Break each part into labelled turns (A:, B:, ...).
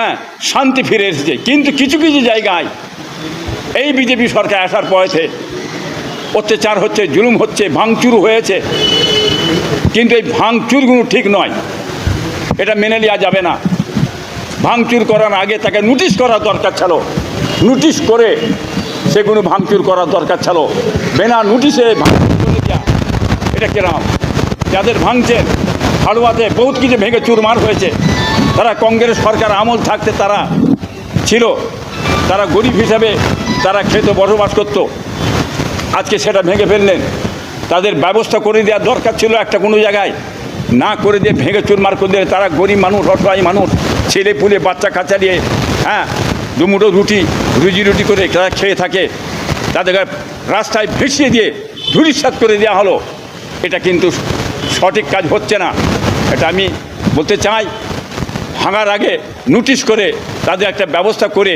A: হ্যাঁ, শান্তি ফিরে এসেছে। কিন্তু কিছু কিছু জায়গায় এই বিজেপি সরকার আসার পরেতে অত্যাচার হচ্ছে, জুলুম হচ্ছে, ভাঙচুর হয়েছে। কিন্তু এই ভাঙচুরগুলো ঠিক নয়, এটা মেনে নেওয়া যাবে না। ভাঙচুর করার আগে তাকে নোটিশ করার দরকার ছিল, নোটিশ করে সেগুলো ভাঙচুর করার দরকার ছিল। বিনা নোটিশে ভাঙচুর করে দেওয়া, এটা কিরকম? যাদের ভাঙছেন হালুয়াতে বহুত কিছু ভেঙে চুরমার হয়েছে, তারা কংগ্রেস সরকার আমল থাকতে তারা ছিল, তারা গরিব হিসাবে তারা খেতে বসবাস করত। আজকে সেটা ভেঙে ফেললেন। তাদের ব্যবস্থা করে দেওয়ার দরকার ছিল একটা কোনো জায়গায়, না করে দিয়ে ভেঙে চুরমার করে দিলে তারা গরিব মানুষ, অসহায় মানুষ, ছেলে পুলে বাচ্চা কাচ্চা দিয়ে দুমুটো রুজি রুটি করে তারা খেয়ে থাকে, তাদের রাস্তায় ভেসিয়ে দিয়ে ধূলিসাৎ করে দেওয়া হলো। এটা কিন্তু সঠিক কাজ হচ্ছে না। এটা আমি বলতে চাই, ভাঙার আগে নোটিশ করে তাদের একটা ব্যবস্থা করে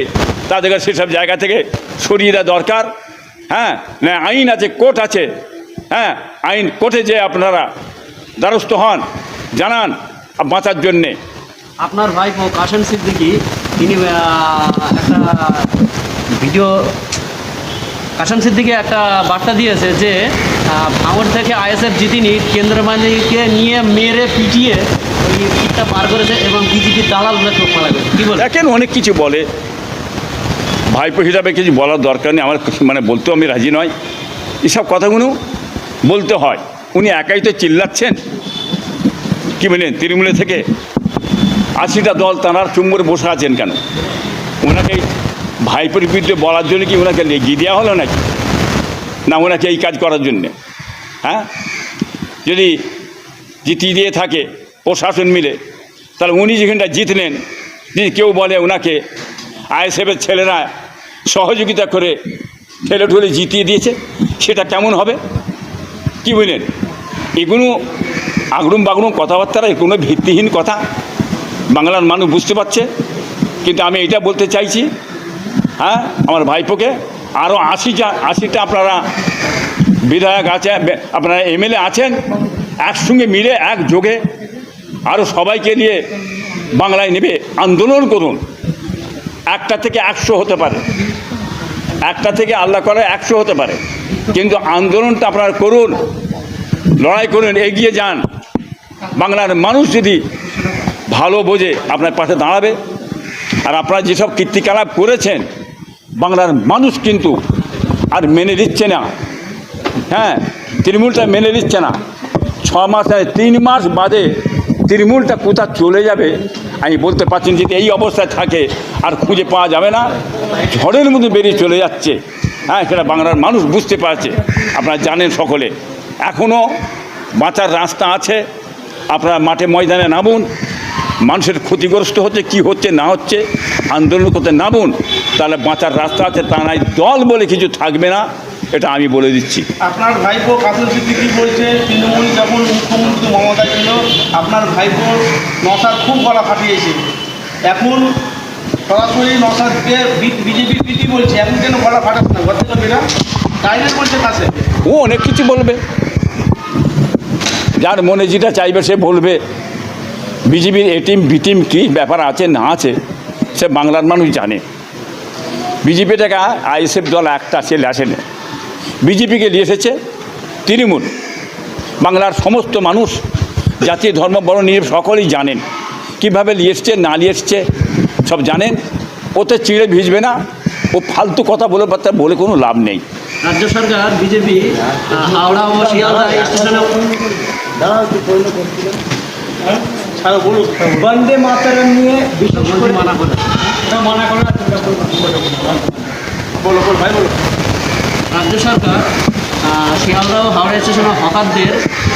A: তাদের সেসব জায়গা থেকে সরিয়ে দেওয়া দরকার। হ্যাঁ, না আইন আছে, কোর্ট আছে। হ্যাঁ, আইন কোর্টে যে আপনারা দ্বারস্থ হন, জানান বাঁচার জন্যে।
B: আপনার ভাইপো কাশেম সিদ্দিকী তিনি একটা ভিডিও, কাশেম সিদ্দিকী একটা বার্তা দিয়েছে যে ভাঙড় থেকে আইএসএফ জিতিনি, কেন্দ্রবাহিনীকে নিয়ে মেরে পিটিয়ে ওই সিটটা পার করেছে এবং বিজেপির দালালরা চোখ মারা গেছে। কী বলে?
A: দেখেন, অনেক কিছু বলে, ভাইপো হিসাবে কিছু বলার দরকার নেই আমার, বলতেও আমি রাজি নয়। এসব কথাগুলো বলতে হয়। উনি একাই তো চিল্লাচ্ছেন, কি বলেন, তৃণমূলে থেকে 80টা দল তাঁর চুম্বরে বসে আছেন কেন? ওনাকে ভাইপোর বিরুদ্ধে বলার জন্য কি ওনাকে লেগিয়ে দেওয়া হলো নাকি? না ওনাকে এই কাজ করার জন্যে? হ্যাঁ, যদি জিতিয়ে দিয়ে থাকে প্রশাসন মিলে, তাহলে উনি যেখানটা জিতলেন, যদি কেউ বলে ওনাকে আইএসএফের ছেলেরা সহযোগিতা করে ঠেলে ঠেলে জিতিয়ে দিয়েছে, সেটা কেমন হবে? কি বলেন? এগুলো আগড়ুম বাগড়ুম কথাবার্তা, এগুলো ভিত্তিহীন কথা। বাংলার মানুষ বুঝতে পারছে। কিন্তু আমি এটা বলতে চাইছি, হ্যাঁ, আমার ভাইপোকে আরও 80টা আপনারা বিধায়ক আছে, আপনারা এমএলএ আছেন, একসঙ্গে মিলে একযোগে আরও সবাইকে নিয়ে বাংলায় নেবে আন্দোলন করুন। 1টা থেকে 100 হতে পারে, 1টা থেকে আল্লাহ করে 100 হতে পারে, কিন্তু আন্দোলনটা আপনারা করুন, লড়াই করুন, এগিয়ে যান। বাংলার মানুষ যদি ভালো বোঝে আপনার পাশে দাঁড়াবে। আর আপনারা যেসব কীর্তিকলাপ করেছেন, বাংলার মানুষ কিন্তু আর মেনে নিচ্ছে না। হ্যাঁ, তৃণমূলটা মেনে নিচ্ছে না। 6 মাস 3 মাস বাদে তৃণমূলটা কোথায় চলে যাবে আমি বলতে পারছি না। যদি এই অবস্থায় থাকে আর খুঁজে পাওয়া যাবে না, ঝড়ের মধ্যে বেরিয়ে চলে যাচ্ছে। হ্যাঁ, সেটা বাংলার মানুষ বুঝতে পারছে। আপনারা জানেন সকলে, এখনও বাঁচার রাস্তা আছে। আপনারা মাঠে ময়দানে নামুন, মানুষের ক্ষতিগ্রস্ত হচ্ছে, কি হচ্ছে না হচ্ছে, আন্দোলন করতে নামুন, তাহলে বাঁচার রাস্তা আছে। তা নাই দল বলে কিছু থাকবে না, এটা আমি বলে দিচ্ছি।
C: আপনার ভাইপো কাশেম সিদ্দিকী বলছে, তৃণমূল যখন মুখ্যমন্ত্রী মমতা ছিল, আপনার ভাইপো নওশাদ খুব গলা ফাটিয়েছে। এখন সরাসরি নওশাদকে বিজেপি পিটি বলছে, এখন কেন গলা ফাটাচ্ছে না? ভদ্রলোকেরা ডাইরেক্ট বলছে কাশেম।
A: ও অনেক কিছু বলবে, যার মনে যেটা চাইবে সে বলবে। বিজেপির এ টিম বি টিম কী ব্যাপার আছে না আছে সে বাংলার মানুষ জানে। বিজেপি থেকে আইএসএফ দল একটা ছেলে আসেনি, বিজেপিকে নিয়ে এসেছে তৃণমূল। বাংলার সমস্ত মানুষ, জাতি ধর্ম বড় নিয়ে সকলেই জানেন কীভাবে নিয়ে এসছে না নিয়ে এসছে, সব জানেন। ওতে চিড়ে ভিজবে না। ও ফালতু কথা বলে কোনো লাভ নেই।
B: রাজ্য সরকার বিজেপি হাওড়া ও শিয়ালদা স্টেশনে
C: বন্দে মাতরম নিয়ে
B: মানা করে
C: বলো ভাই বলো।
B: রাজ্য সরকার শিয়ালদা ও হাওড়া স্টেশনে হকারদের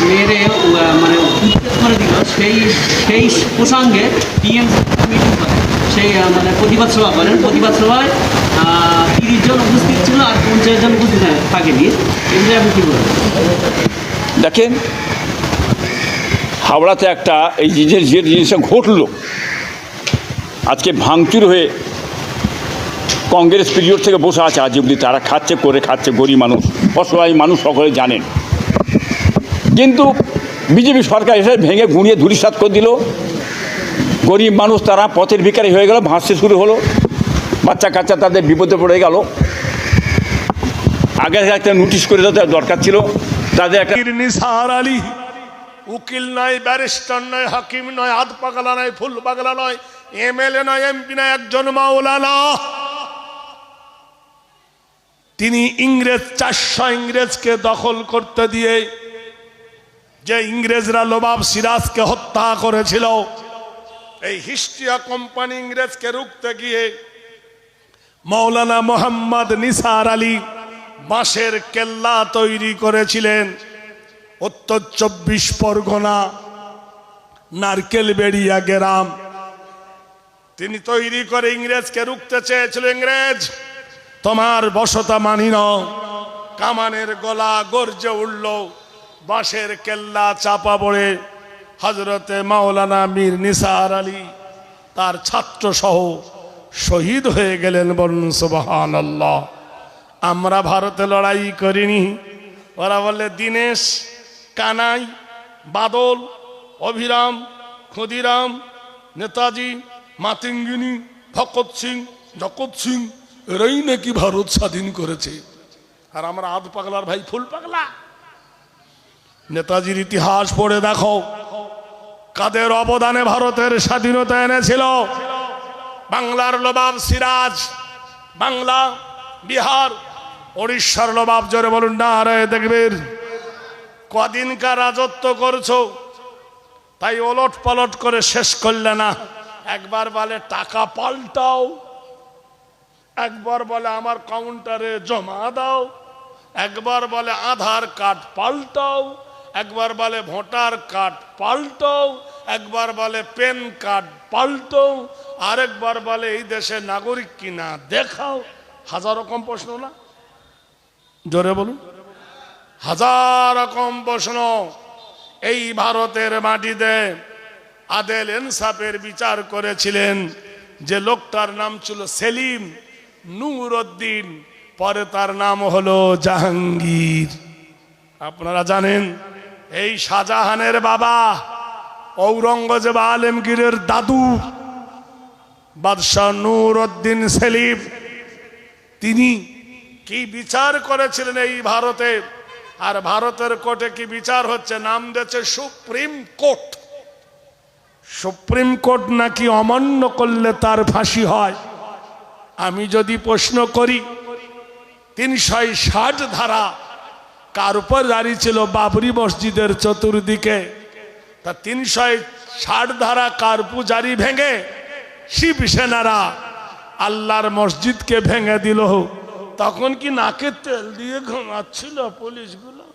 B: মেরে উচ্ছেদ করে দিল। সেই প্রসঙ্গে টিএমসি মিটিং করে, সেই প্রতিবাদ সভা করেন। প্রতিবাদ সভায় 30 জন উপস্থিত ছিল আর 50 জন উপস্থিত থাকেনি। এগুলো আপনি কী বলেন?
A: দেখেন, হাওড়াতে একটা এই যে জিনিসটা ঘটল, আজকে ভাঙচুর হয়ে কংগ্রেস পিরিয়ড থেকে বসে আছে আজ অবধি, তারা খাচ্ছে গরিব মানুষ, অসহায় মানুষ সকলে জানেন। কিন্তু বিজেপি সরকার এসে ভেঙে গুঁড়িয়ে ধূলিসাৎ করে দিল। গরিব মানুষ তারা পথের ভিখারি হয়ে গেল, ভাসতে শুরু হলো, বাচ্চা কাচ্চা তাদের বিপদে পড়ে গেল। আগে একটা নোটিশ করে দেওয়া দরকার ছিল, তাদের একটা
D: নিসার আলী উকিল নয়, ব্যারিস্টার নয়, হাকিম নয়, হাত পাগলা নয়, ফুল পাগলা নয়, এমএলএ নয়, এমপি নয়, একজন মাওলানা। তিনি ইংরেজ 400 ইংরেজকে দখল করতে দিয়ে, যে ইংরেজরা নবাব সিরাজকে হত্যা করেছিল, এই হিস্ট্রিয়া কোম্পানি ইংরেজকে রুখতে গিয়ে মাওলানা মোহাম্মদ নিসার আলী বাঁশের কেল্লা তৈরি করেছিলেন। উত্তর 24 পরগনা নারকেলবেড়িয়া গ্রাম তিনি তৈরি করে ইংরেজকে রুখতে চেয়েছিল। ইংরেজ তোমার বসতা মানি না, কামানের গলা গর্জে উঠল, বাঁশের কেল্লা চাপা পড়ে হজরতে মাওলানা মীর নিসার আলী তার ছাত্র সহ শহীদ হয়ে গেলেন। বলুন সুবহানাল্লাহ। আমরা ভারতে লড়াই করিনি, ওরা বলে দীনেশ, কানাই, বাদল, অভিরাম, ক্ষুদিরাম, নেতাজি, মাতঙ্গিনী, ভগৎ সিং, জগৎ সিং, এরাই নাকি ভারত স্বাধীন করেছে। আর আমরা আধ পাগলার ভাই ফুল পাগলা। নেতাজির ইতিহাস পড়ে দেখো, কাদের অবদানে ভারতের স্বাধীনতা এনেছিল। বাংলার নবাব সিরাজ, বাংলা, বিহার, উড়িষ্যার নবাব, জোরে বলুন নারায়ে তাকবীর। কদিনকার রাজত্ব করছো, তাই ওলট পালট করে শেষ করলে না। একবার বলে টাকা পাল্টাও, একবার বলে আমার কাউন্টারে জমা দাও, একবার বলে আধার কার্ড পাল্টাও, একবার বলে ভোটার কার্ড পাল্টাও, একবার বলে প্যান কার্ড পাল্টাও, আরেকবার বলে এই দেশে নাগরিক কিনা দেখাও। হাজার রকম প্রশ্ন না, জোরে বলুন, হাজার রকম প্রশ্ন। এই ভারতের মাটিতে আদেল ইনসাফের বিচার করেছিলেন যে লোকটার নাম ছিল সেলিম নূরউদ্দিন, পরে তার নাম হলো জাহাঙ্গীর। আপনারা জানেন এই শাহজাহানের বাবা ঔরঙ্গজেব আলমগীরের দাদু বাদশাহ নূরউদ্দিন সেলিম, তিনি কি বিচার করেছিলেন এই ভারতে। আর ভারতের কোর্টে কি বিচার হচ্ছে, নাম দিয়েছে সুপ্রিম কোর্ট। সুপ্রিম কোর্ট নাকি অমান্য করলে তার ফাঁসি হয়। আমি যদি প্রশ্ন করি, 360 ধারা কার উপর জারি ছিল? বাবরি মসজিদের চতুর্দিকে। তা 360 ধারা কার পূজারি ভেঙে শিবসেনারা আল্লাহর মসজিদকে ভেঙে দিল। তখন কি নাকে তেল দিয়ে ঘুমাচ্ছিল পুলিশগুলো?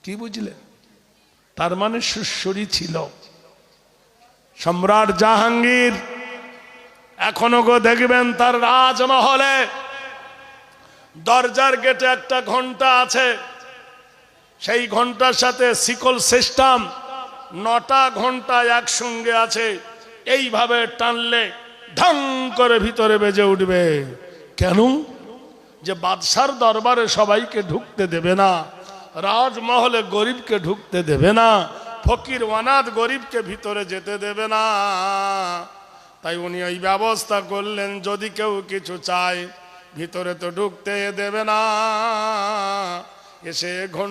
D: কি বুঝলেন? তার মানে সুশ্বরী ছিল। সম্রাট জাহাঙ্গীর এখনো গো দেখবেন তার রাজমহলে দরজার গেটে একটা ঘন্টা আছে, সেই ঘন্টার সাথে শিকল সিস্টেম, 9টা ঘন্টা একসঙ্গে আছে। এইভাবে টানলে ঢং করে ভিতরে বেজে উঠবে। কেন? যে বাদশার দরবারে সবাইকে ঢুকতে দেবে না, রাজমহলে গরিবকে ঢুকতে দেবে না, ফকির ওয়ানাদ গরিবকে ভিতরে যেতে দেবে না। তাই উনি এই ব্যবস্থা করলেন, যদি কেউ কিছু চায় ভিতরে তো ঢুকতে দেবে না, এসে